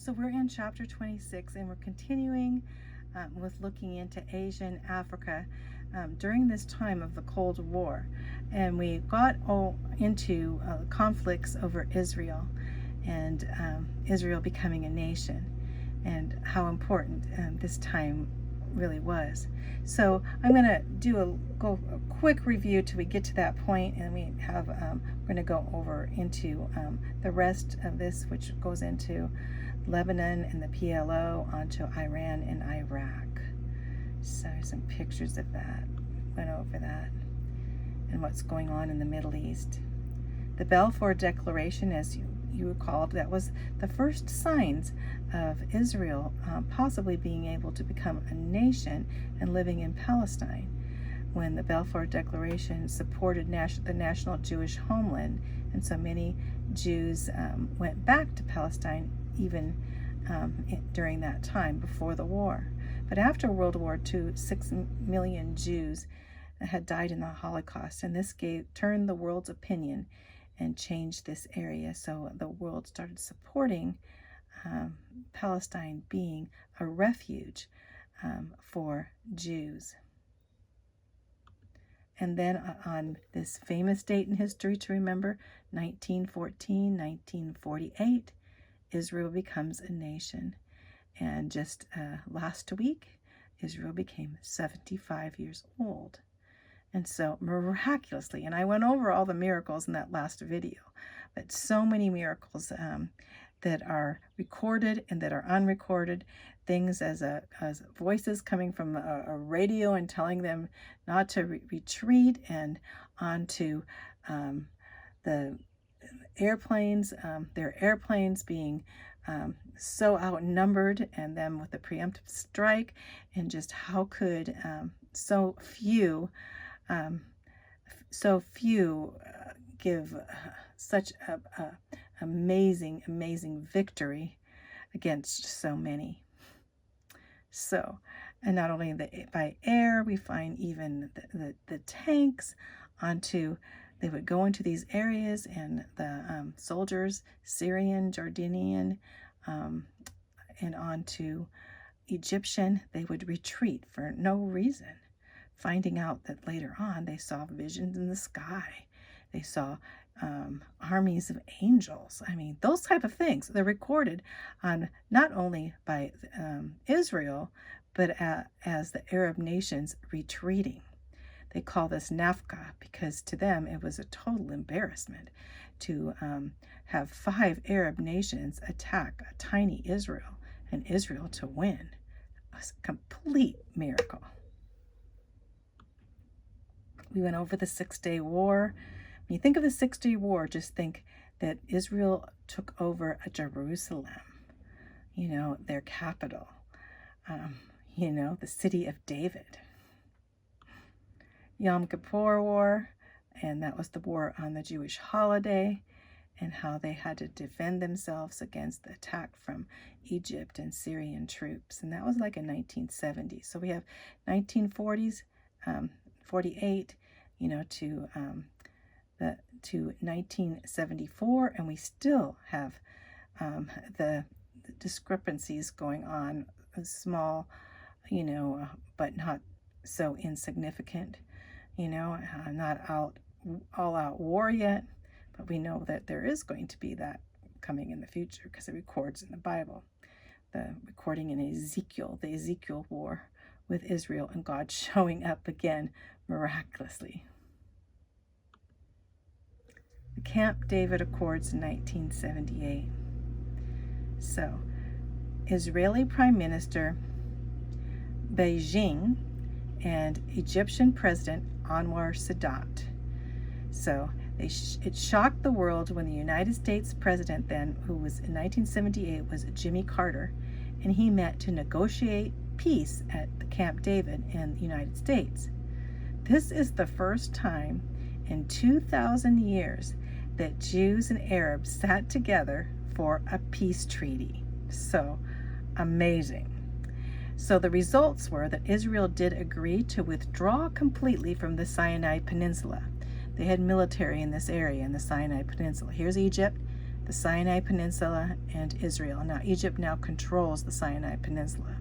So we're in chapter 26, and we're continuing with looking into Asia and Africa during this time of the Cold War. And we got into conflicts over Israel and Israel becoming a nation, and how important this time really was. So I'm going to do a quick review till we get to that point, and we have we're going to go over into the rest of this, which goes into Lebanon and the PLO, onto Iran and Iraq. So some pictures of that. Went over that and what's going on in the Middle East. The Balfour Declaration, as you recalled, that was the first signs of Israel possibly being able to become a nation and living in Palestine, when the Balfour Declaration supported the national Jewish homeland, and so many Jews went back to Palestine even during that time before the war. But after World War II, 6 million Jews had died in the Holocaust, and this turned the world's opinion and changed this area. So the world started supporting Palestine being a refuge for Jews. And then on this famous date in history to remember, 1914, 1948, Israel becomes a nation. And just last week, Israel became 75 years old. And so miraculously, and I went over all the miracles in that last video, but so many miracles that are recorded and that are unrecorded, things as voices coming from a radio and telling them not to retreat, and onto the airplanes, their airplanes being so outnumbered, and them with the preemptive strike, and just how could so few give such a amazing victory against so many. So, and not only by air, we find even the tanks they would go into these areas, and the soldiers, Syrian, Jordanian, and onto Egyptian, they would retreat for no reason, finding out that later on they saw visions in the sky. They saw armies of angels. I mean, those type of things. They're recorded on not only by Israel, but as the Arab nations retreating. They call this Nafka because to them it was a total embarrassment to have 5 Arab nations attack a tiny Israel, and Israel to win. It was a complete miracle. We went over the 6-day war. When you think of the 6-day war, just think that Israel took over Jerusalem, their capital, the city of David. Yom Kippur War, and that was the war on the Jewish holiday, and how they had to defend themselves against the attack from Egypt and Syrian troops. And that was like in 1970. So we have 1940s, 48, to 1974, and we still have the discrepancies going on, small, but not so insignificant, not all out war yet, but we know that there is going to be that coming in the future, because it records in the Bible, the recording in Ezekiel, the Ezekiel war with Israel, and God showing up again miraculously. The Camp David Accords in 1978. So, Israeli Prime Minister Begin and Egyptian President Anwar Sadat. So it shocked the world when the United States president then, who was in 1978, was Jimmy Carter, and he met to negotiate peace at the Camp David in the United States. This is the first time in 2,000 years that Jews and Arabs sat together for a peace treaty. So amazing. So the results were that Israel did agree to withdraw completely from the Sinai Peninsula. They had military in this area, in the Sinai Peninsula. Here's Egypt, the Sinai Peninsula, and Israel. Now, Egypt now controls the Sinai Peninsula.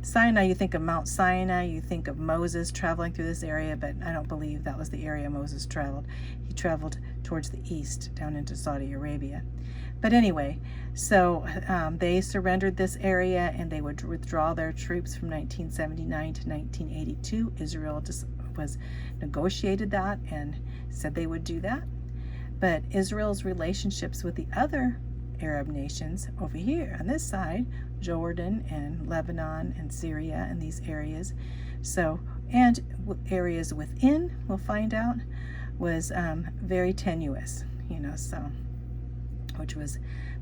Sinai, you think of Mount Sinai, you think of Moses traveling through this area, but I don't believe that was the area Moses traveled. He traveled towards the east, down into Saudi Arabia. But anyway, so they surrendered this area, and they would withdraw their troops from 1979 to 1982. Israel just negotiated that and said they would do that. But Israel's relationships with the other Arab nations over here on this side, Jordan and Lebanon and Syria and these areas, and areas within, we'll find out, was very tenuous, which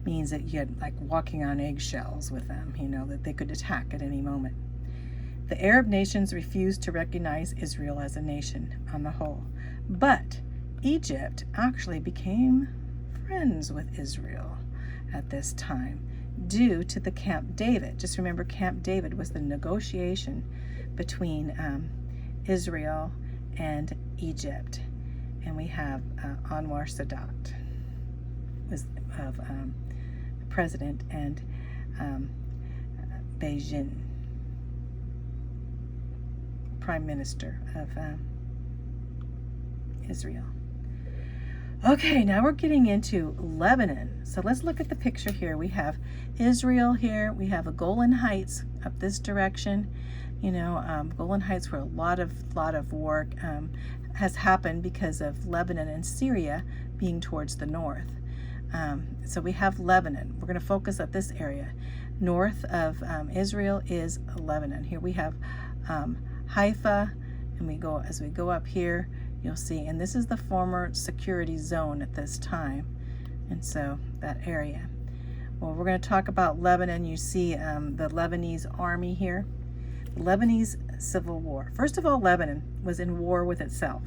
means that you had like walking on eggshells with them, that they could attack at any moment. The Arab nations refused to recognize Israel as a nation on the whole, but Egypt actually became friends with Israel at this time due to the Camp David. Just remember, Camp David was the negotiation between Israel and Egypt. And we have Anwar Sadat was of president, and Beijing, prime minister of Israel. Okay, now we're getting into Lebanon. So let's look at the picture here. We have Israel here. We have a Golan Heights up this direction. Golan Heights, where a lot of war has happened because of Lebanon and Syria being towards the north. So we have Lebanon. We're going to focus at this area. North of Israel is Lebanon. Here we have Haifa, and as we go up here, you'll see, and this is the former security zone at this time, and so that area. Well, we're going to talk about Lebanon. You see the Lebanese army here. The Lebanese Civil War. First of all, Lebanon was in war with itself.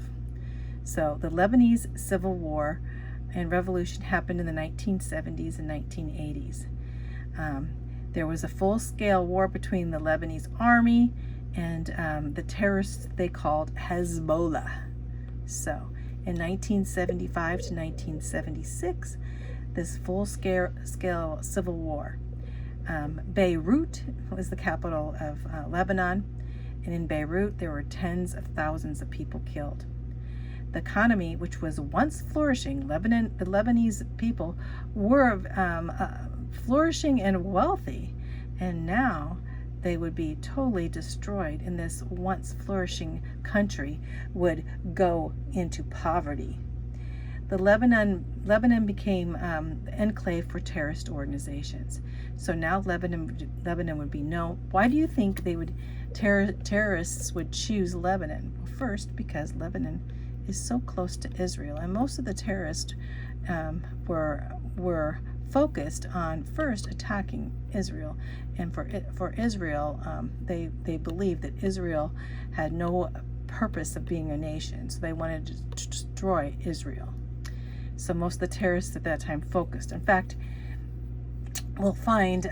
So the Lebanese Civil War and revolution happened in the 1970s and 1980s. There was a full-scale war between the Lebanese army and the terrorists they called Hezbollah. So in 1975 to 1976, this full-scale civil war. Beirut was the capital of Lebanon, and in Beirut there were tens of thousands of people killed. The economy, which was once flourishing, the Lebanese people were flourishing and wealthy, and now they would be totally destroyed, and this once flourishing country would go into poverty. The Lebanon became the enclave for terrorist organizations. So now Lebanon would be known. Why do you think terrorists would choose Lebanon? Well, first, because Lebanon is so close to Israel, and most of the terrorists were focused on first attacking Israel, and for Israel, they believed that Israel had no purpose of being a nation, so they wanted to destroy Israel. So most of the terrorists at that time focused. In fact, we'll find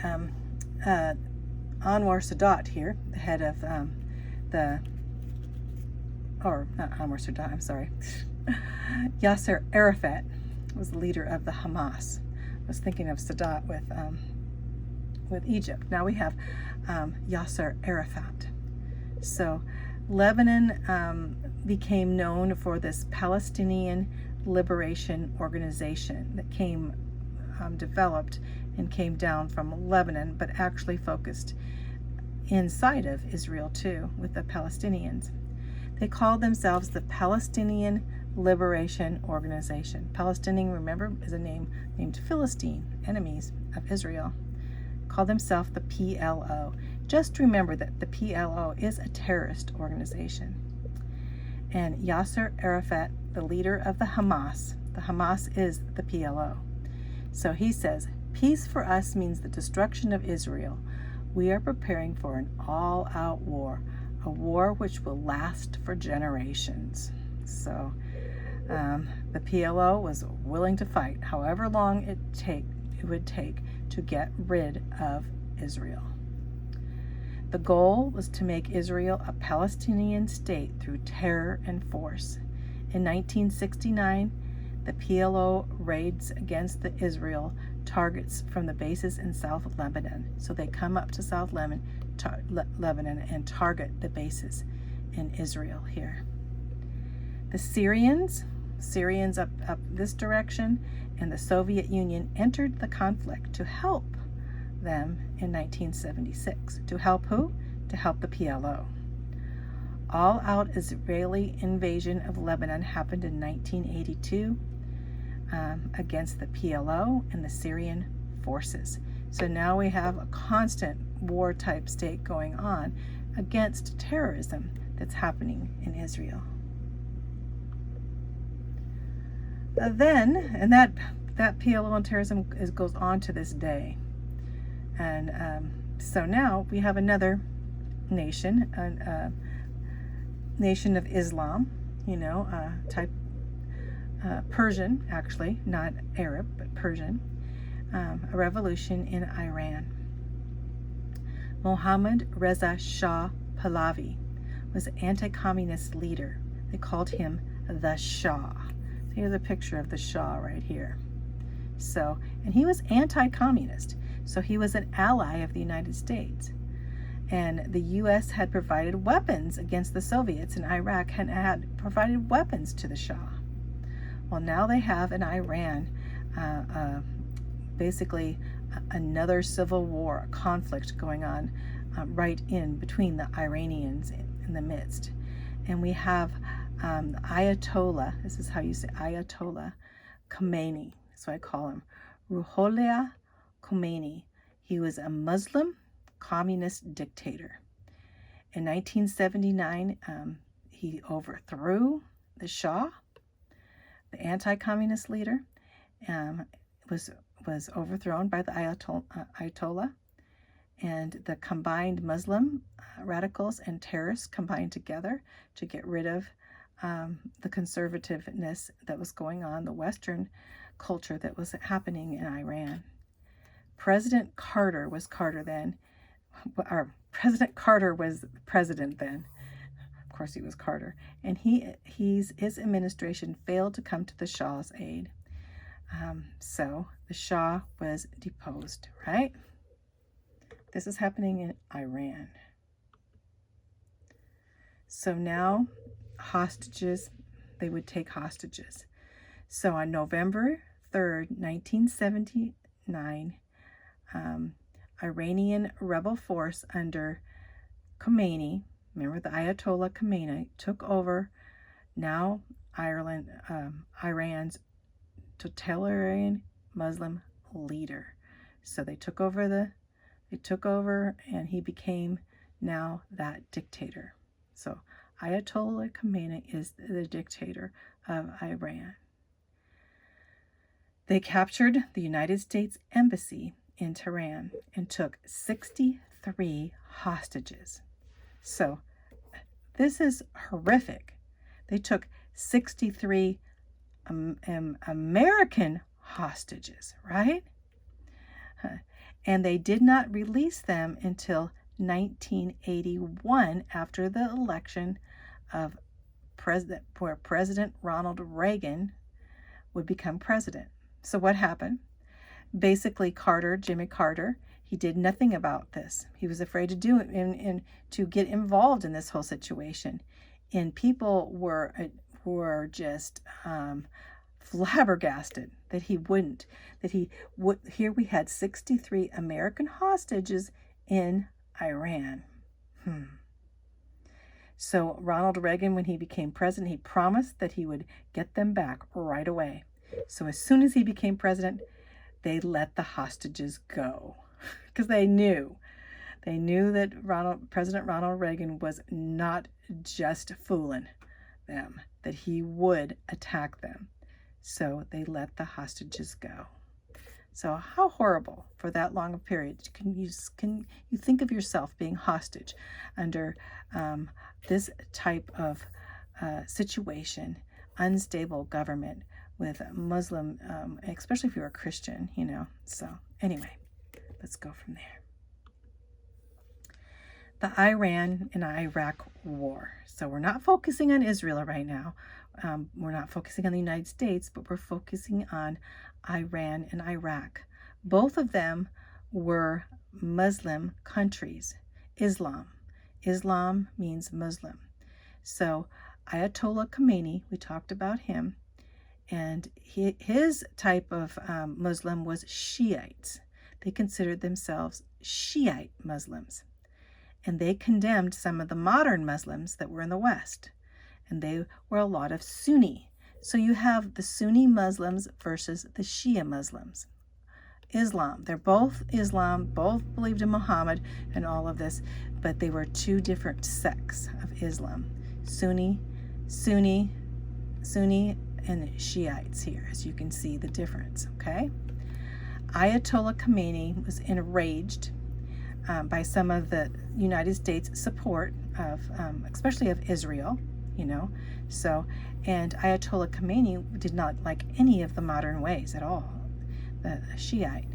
Anwar Sadat here, the head of not Anwar Sadat, I'm sorry. Yasser Arafat was the leader of the Hamas. I was thinking of Sadat with Egypt. Now we have Yasser Arafat. So Lebanon became known for this Palestinian Liberation Organization that developed and came down from Lebanon, but actually focused inside of Israel too, with the Palestinians. They called themselves the Palestinian Liberation Organization. Palestinian, remember, is a name named Philistine, enemies of Israel. Called themselves the PLO. Just remember that the PLO is a terrorist organization. And Yasser Arafat, the leader of the Hamas is the PLO. So he says, peace for us means the destruction of Israel. We are preparing for an all-out war, a war which will last for generations. So the PLO was willing to fight however long it would take to get rid of Israel. The goal was to make Israel a Palestinian state through terror and force. In 1969, the PLO raids against the Israel targets from the bases in South Lebanon. So they come up to South Lebanon and target the bases in Israel here. The Syrians up this direction, and the Soviet Union entered the conflict to help them in 1976. To help who? To help the PLO. All-out Israeli invasion of Lebanon happened in 1982 against the PLO and the Syrian forces. So now we have a constant war-type state going on against terrorism that's happening in Israel. And that PLO and terrorism goes on to this day. And so now we have another nation, nation of Islam, type Persian, actually, not Arab, but Persian, a revolution in Iran. Mohammad Reza Shah Pahlavi was an anti-communist leader. They called him the Shah. So here's a picture of the Shah right here. So, and he was anti-communist, so he was an ally of the United States. And the U.S. had provided weapons against the Soviets, and Iraq had provided weapons to the Shah. Well, now they have in Iran basically another civil war, a conflict going on right in between the Iranians in the midst. And we have Ayatollah, this is how you say Ayatollah Khomeini, that's what I call him, Ruhollah Khomeini. He was a Muslim communist dictator. In 1979, he overthrew the Shah, the anti-communist leader, was overthrown by the Ayatollah, and the combined Muslim radicals and terrorists combined together to get rid of the conservativeness that was going on, the Western culture that was happening in Iran. President Carter was president then. Of course, he was Carter, and his administration failed to come to the Shah's aid. So the Shah was deposed, right? This is happening in Iran. So now hostages, they would take hostages. So on November 3rd, 1979, Iranian rebel force under Khomeini, remember the Ayatollah Khomeini, took over now Iran's totalitarian Muslim leader. So they took over and he became now that dictator. So Ayatollah Khomeini is the dictator of Iran. They captured the United States Embassy in Tehran and took 63 hostages. So this is horrific. They took 63 American hostages, right? And they did not release them until 1981 after the election of where President Ronald Reagan would become president. So what happened? Basically, Jimmy Carter, he did nothing about this. He was afraid to do it and to get involved in this whole situation. And people were just flabbergasted that he wouldn't. Here we had 63 American hostages in Iran. So Ronald Reagan, when he became president, he promised that he would get them back right away. So as soon as he became president, they let the hostages go because they knew that President Ronald Reagan was not just fooling them, that he would attack them. So they let the hostages go. So how horrible for that long a period. Can you think of yourself being hostage under this type of situation, unstable government with Muslim, especially if you're a Christian, So anyway, let's go from there. The Iran and Iraq war. So we're not focusing on Israel right now. we're not focusing on the United States, but we're focusing on Iran and Iraq. Both of them were Muslim countries. Islam means Muslim. So Ayatollah Khomeini, we talked about him, and his type of Muslim was Shiites. They considered themselves Shiite Muslims, and they condemned some of the modern Muslims that were in the West, and they were a lot of Sunni. So you have the Sunni Muslims versus the Shia Muslims. Islam, they're both Islam, both believed in Muhammad and all of this, but they were two different sects of Islam. Sunni, and Shiites here, as you can see the difference, okay? Ayatollah Khomeini was enraged by some of the United States support of, especially of Israel, so, and Ayatollah Khomeini did not like any of the modern ways at all, the Shiite.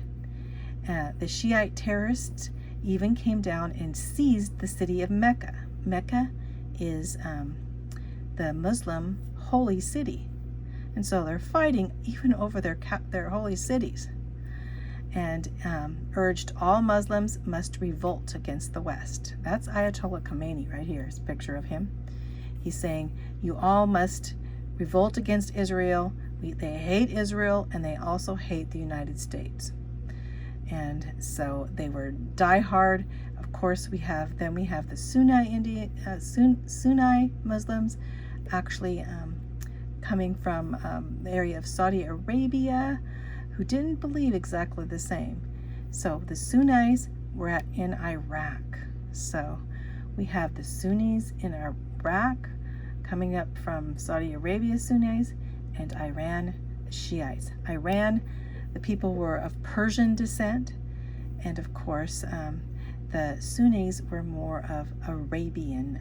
The Shiite terrorists even came down and seized the city of Mecca. Mecca is the Muslim holy city, and so they're fighting even over their holy cities, and urged all Muslims must revolt against the West. That's Ayatollah Khomeini right here. It's a picture of him. He's saying, you all must revolt against Israel. They hate Israel, and they also hate the United States. And so they were diehard. Of course, we have the Sunni Muslims, actually coming from the area of Saudi Arabia, who didn't believe exactly the same. So the Sunnis were in Iraq. So we have the Sunnis in Iraq coming up from Saudi Arabia Sunnis, and Iran, the Shiites. Iran, the people were of Persian descent, and of course the Sunnis were more of Arabian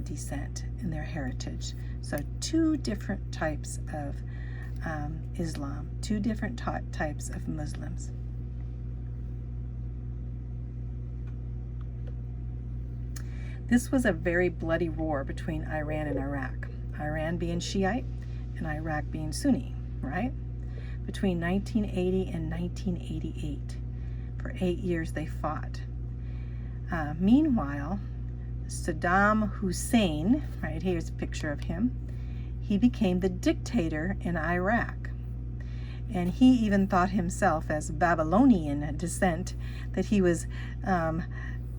descent in their heritage. So two different types of Islam, two different types of Muslims. This was a very bloody war between Iran and Iraq. Iran being Shiite and Iraq being Sunni, right? Between 1980 and 1988. For 8 years they fought. Meanwhile, Saddam Hussein, right here's a picture of him, he became the dictator in Iraq. And he even thought himself as Babylonian descent, that he was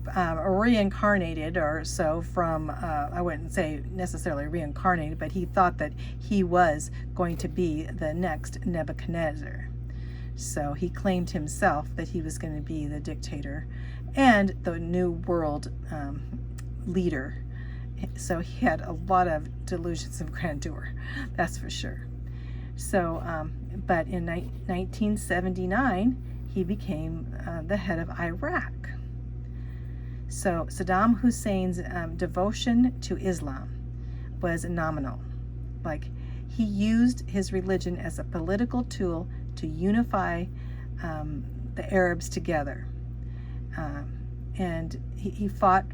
reincarnated or so from, I wouldn't say necessarily reincarnated, but he thought that he was going to be the next Nebuchadnezzar. So he claimed himself that he was going to be the dictator and the new world leader. So he had a lot of delusions of grandeur, that's for sure. So, but in 1979, he became the head of Iraq. So Saddam Hussein's devotion to Islam was nominal. Like, he used his religion as a political tool to unify the Arabs together. And he fought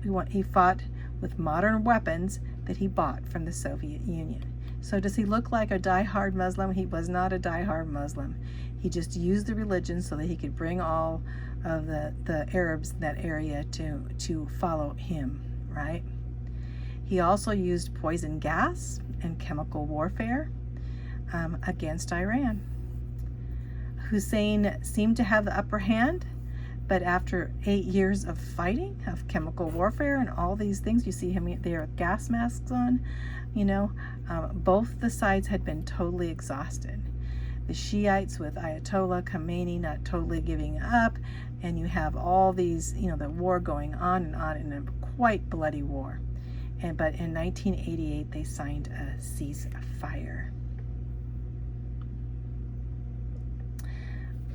with modern weapons that he bought from the Soviet Union. So does he look like a die-hard Muslim? He was not a die-hard Muslim. He just used the religion so that he could bring all of the Arabs in that area to follow him, right? He also used poison gas and chemical warfare against Iran. Hussein seemed to have the upper hand, but after 8 years of fighting, of chemical warfare and all these things, you see him there with gas masks on, both the sides had been totally exhausted. The Shiites with Ayatollah Khomeini not totally giving up, and you have all these, the war going on in a quite bloody war. But in 1988, they signed a ceasefire.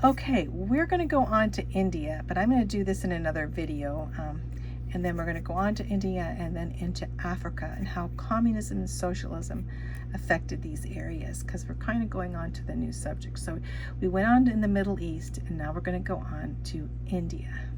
Okay, we're going to go on to India, but I'm going to do this in another video. And then we're going to go on to India and then into Africa and how communism and socialism affected these areas, because we're kind of going on to the new subject. So we went on in the Middle East, and now we're going to go on to India.